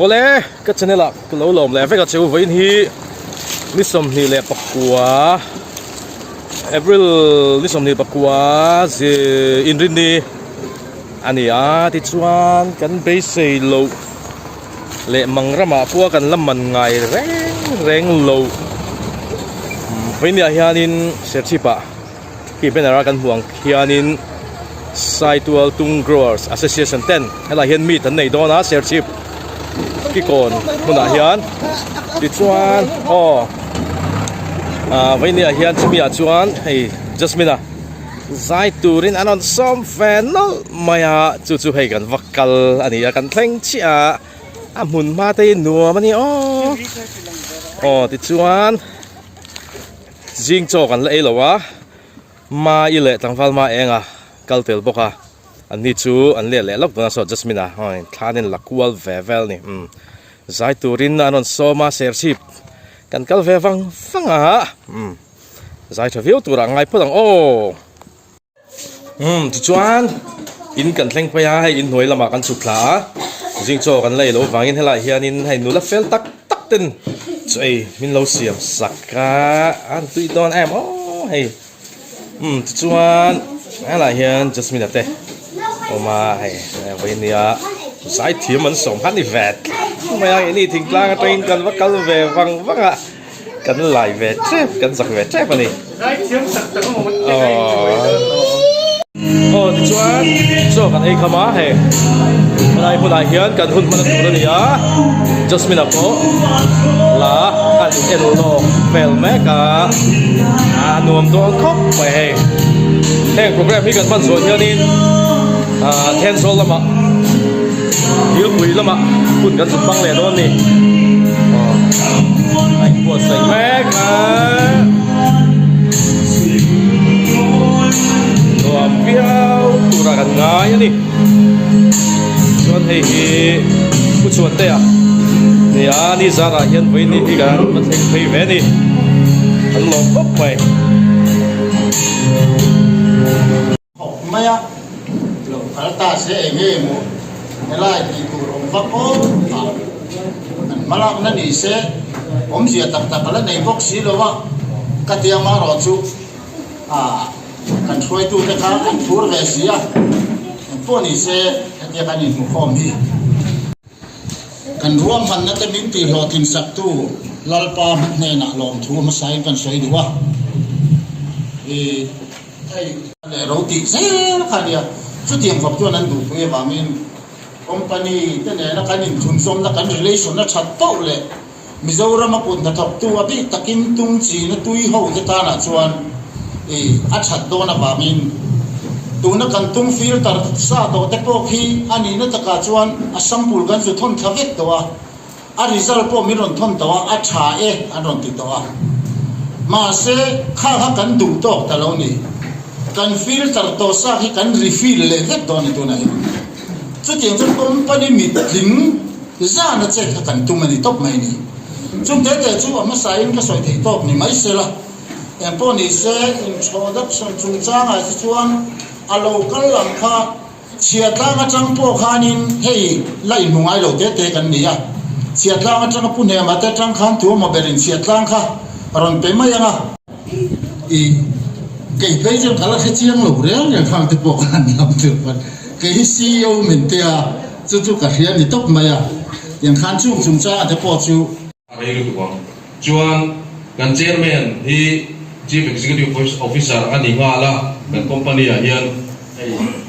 Ole ka chanela ka lo lom le ve ka cheu vein hi ni som ni le pakua April ni som ni pakua ze inrin ni ania ti chuan kan be sei lo le mangrama puwa kan lamman ngai reng lo vein ya hianin serchipa ki benara kan huang hianin Saitual Tung Growers Association 10 hela hian mi tan nei dona serchip ki kon muna hian ti chuan vein ya hian chumi a chuan hei Jasmina zai turin anon som fenol maya chu hei kan vakal ania kan thleng chia amun ma te nuam ani ti chuan jing cho kan lei lowa ma ile tangwal ma enga kaltel boka ani chu an le lok na so Jasmina hoi thlanin lakwal vevel ni zai turin anon soma sership kan kal ve vanga zai thaveu tura ngai podang ti chuan in kan thleng pa ya in noi lama kan chukla jing cho kan lei lo wangin hela hianin hei nula fel tak ten chei min lo siam saka an tui don em hei ti chuan hela hian Jasmina te oma hei venia zai thiam an som han ni vet maya ini thingtlang train kan vakal ve vanga kan lai ve trep kan zak ve trep ani zai thiam sak tak mo ti chuan so kan ei khama he lai hian kan hun man tur ni a Jasmina ko la kan elo lo vel meka nuam do khop pe he heng program hi kan ban so hianin ten sol lama hiu pui lama kun kan bang le don ni ai po sai meka nuam piao tura kan ngai ani chuan hei hi ku chuan te ni ni zara hian voi ni hi kan ma theng phei ve ni an lo khop mai maya lo alta se nge mo ela ki tu rom va ko an malak na ni se om sia tak tak la nei box si lo wa ka tia ma ro chu kan throi tu te ka kan thur ve sia po ni se ya kan ni mu khom hi kan ruam han na te min ti lo tin sak tu lalpa ne na lom thu ma sai kan sai duwa le roti se ka dia chu tiang phap tu nan du pe ba min company te ne na kan in thun som na kan relation na chat to le Mizoram pun na thok tu abi takin tung chi na tui ho te ta na chuan a chat do na ba min tu na kan tung filter sa do te po khi ani na ta ka chuan a sampul kan chu thon thavek to a result po mi ron thon to a tha an ron ti to ma se kha kan du to ta lo ni kan filter to sa hi kan refill le vet do ni tu na chu tiang chu company mi thing za na che kan tu mani top mai ni chung te chu ma sa in ka soi thei top ni mai se la em po ni se introduction chung chang a chi chuan a local lam kha chia tlang a chang po khanin hei lai mungai lo te kan ni ya chia tlang a chang pu ne ma te chang khan tu ma berin chia tlang kha ron pe ma yang cái bây giờ khá là cái chiang lẩu đấy nhà hàng thì bộ ăn làm được mà cái CEO mình thì chú cả hiện thì top mà nhà hàng chung cha thì bộ chú đây là cái quang chuan kan chairman hi chief executive officer ani nga la kan company hian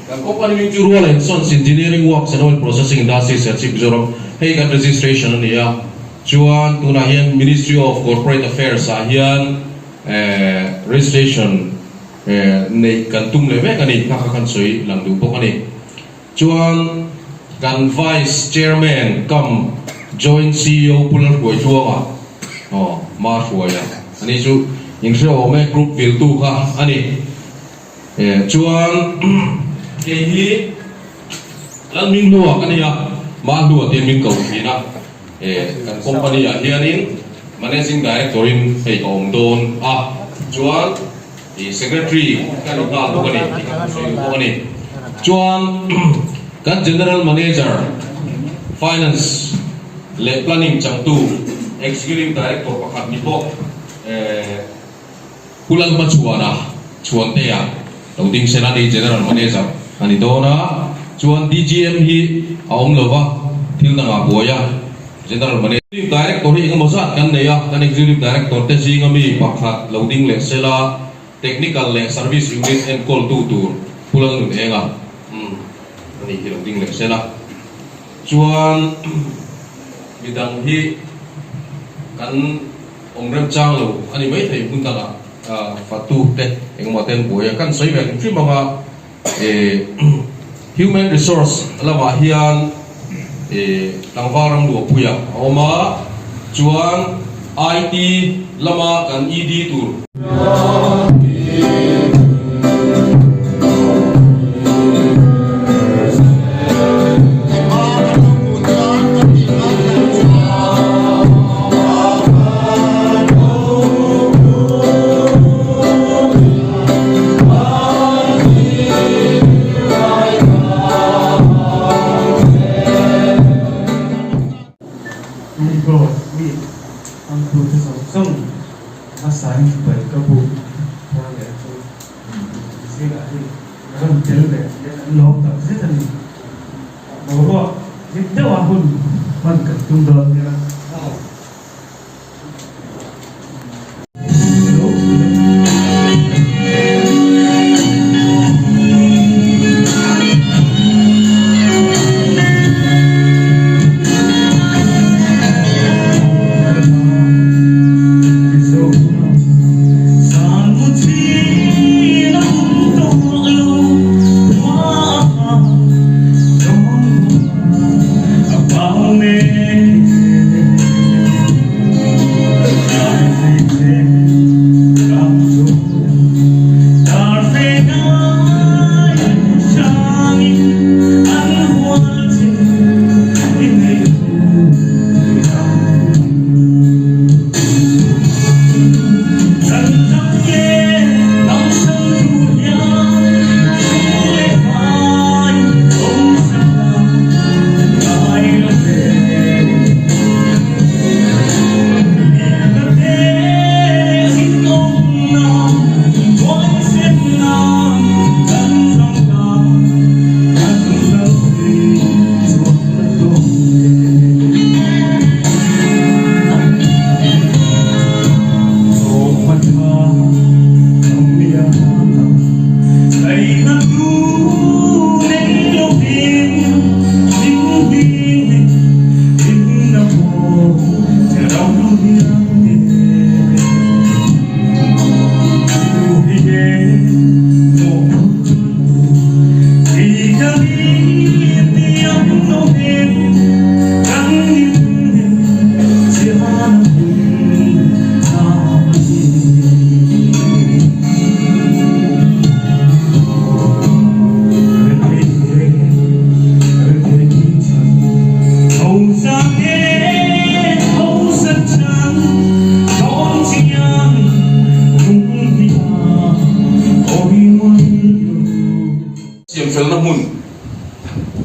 kan company mi chu role in sons engineering works and oil processing industry serchip Mizoram hei kan registration ani ya chuan tuna hian Ministry of Corporate Affairs hian registration nei kan tum le mek ani kha kan soi lang du pok ani chuan kan vice chairman kam joint CEO pular huai chuanga ma huaya ani chu ingse o me group vil tu kha ani chuan ke hi lan min luak ani ya ma luak tin min ko hina kan company hianin managing director in hei om don chuan secretary kan ga bokani chuan kan general manager finance le planning chang tu executive director pakhat ni po pulan ma chuan te ya loading senani general manager ani dona chuan DGM hi aom lova thil na nga boya general manager director hi ngomosat kan ne ya kan executive director te jingami pakhat loading le sela technical le service unit and call tu pulang nun enga ani hi loading le sela chuan bidang hi kan ongrem chang lo ani mai thei punta la fatu te engmaten boya kan soi ve tri manga human resource lawa hian langwarang lu puya oma chuan IT lama kan ED tur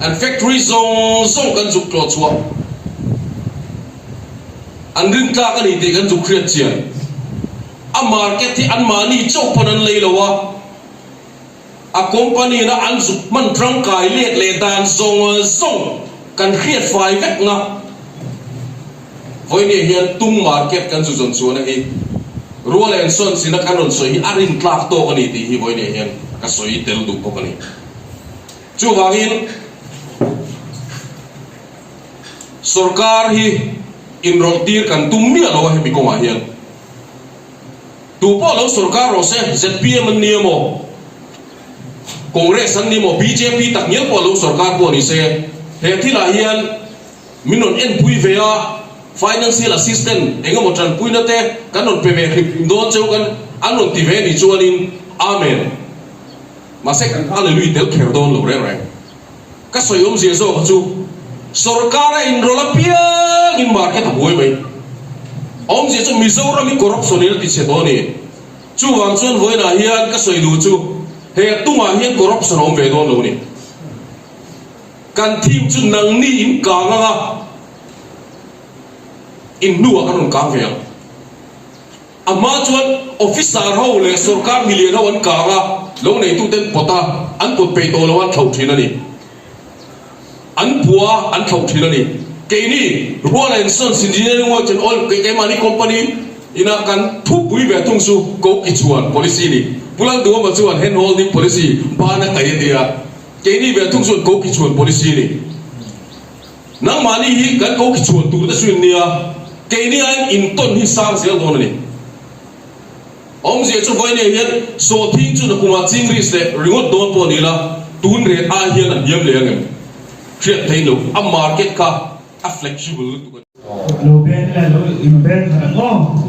and factory zong kan juk to chua an rin ka kan ite kan juk kriat chian a market ti an mani chok panan leilowa a company na an juk man trang kai let le dan zong kan kriat fai vek nga voi ne hian tung market kan chu zon chu na hi rual and son sina kanon so hi arin tlak to kan ite hi voi ne hian ka soi tel du ko kan chu wangin सरकार ही इनरोल तीर kan tummi alo he mi ko ma hian tu po lo सरकार ro se ZPM an niamo congress an niamo BJP tak nial po lo सरकार po ni se he thila hian minon en pui vea financial assistant enga mo tran pui na te kanon pe me don cheu kan anon ti ve ni chuanin amen ma se kan hallelujah tel kher don lo re ka soyom je zo chu सरकार इनरोला पिया इन मार्केट हुए भाई ओम जे जो मिजोरम में करप्शन ने तिसे दोने चु वांचन होय ना हिया का सोइदु चु हे तुमा हिया करप्शन ओम बेदो लोने kan thim chu nang ni in ka nga in nu kan kang ve ama chuan officer ho le sarkar million ho an kanga lo nei tu ten pota an pot pe to lo an thau thin ani an bua an thau thin ani ke ni rural and sons engineering work and all ke mani company ina kan thu bui ve tung su ko ki chuan policy ni pulang du ma chuan hand holding policy ba na kai dia ke ni ve tung su ko ki chuan policy ni nang mani hi kan ko ki chuan tu da suin nia ke ni an in ton hi sang sel don ni ông gì cho voi này hiện số thiên chu nó cũng là chính ris để remote don po ni la tun re a hian an hiam le ngam chuyện thấy lo a market ka a flexible lo ben la lo in ben ha oh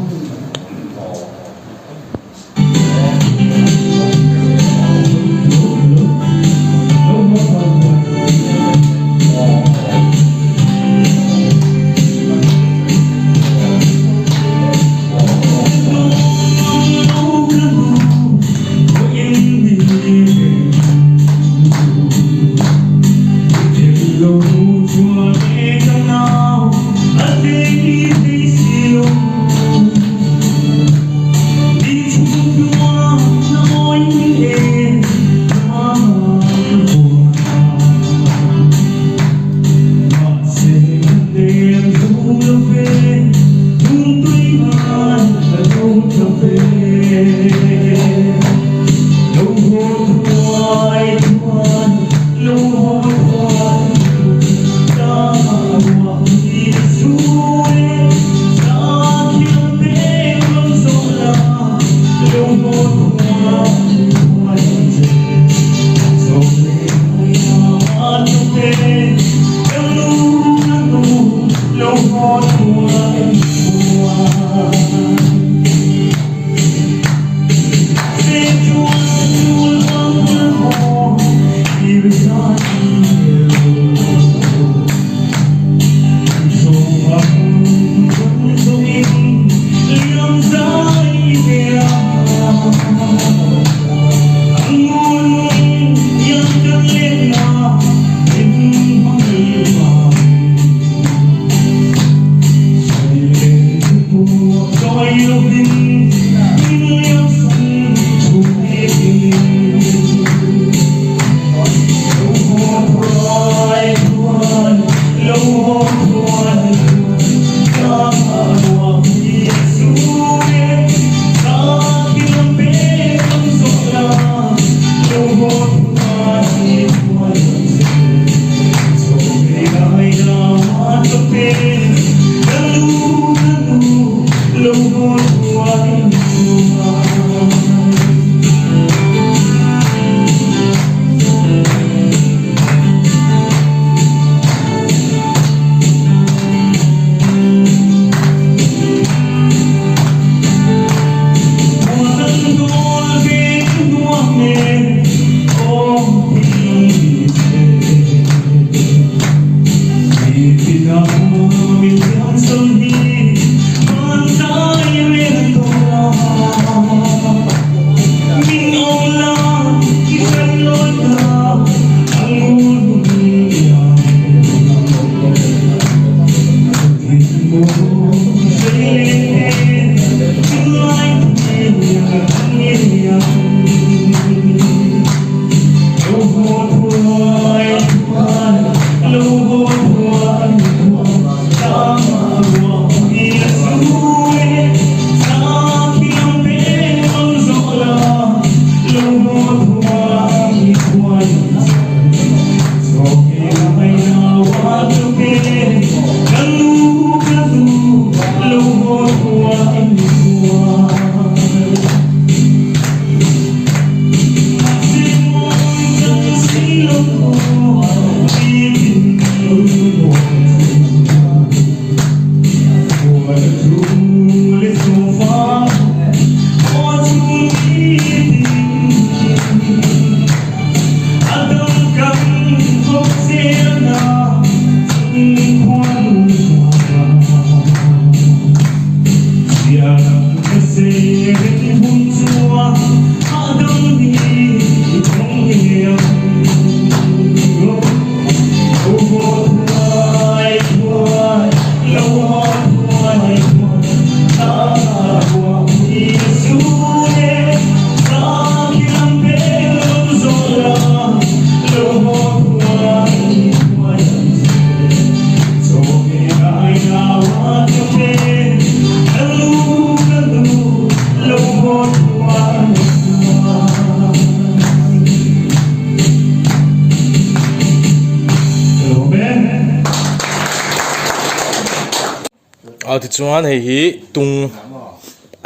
ti chuan hei hi tung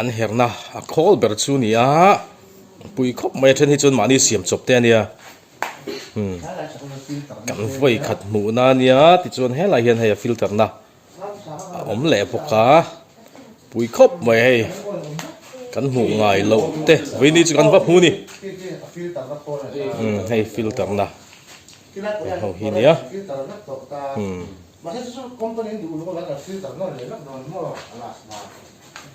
an herna a khol ber chu ni a pui khop mai then hi chun mani siam chop te ania kan voi khat mu na nia ti chuan helai hian hei a filter na a om le boka pui khop mai hei kan hmu ngai lo te veini chu kan va hmu ni hei filter na ho hi nia mà thế số company đủ nó là filter nó lấy lắm nó alas mà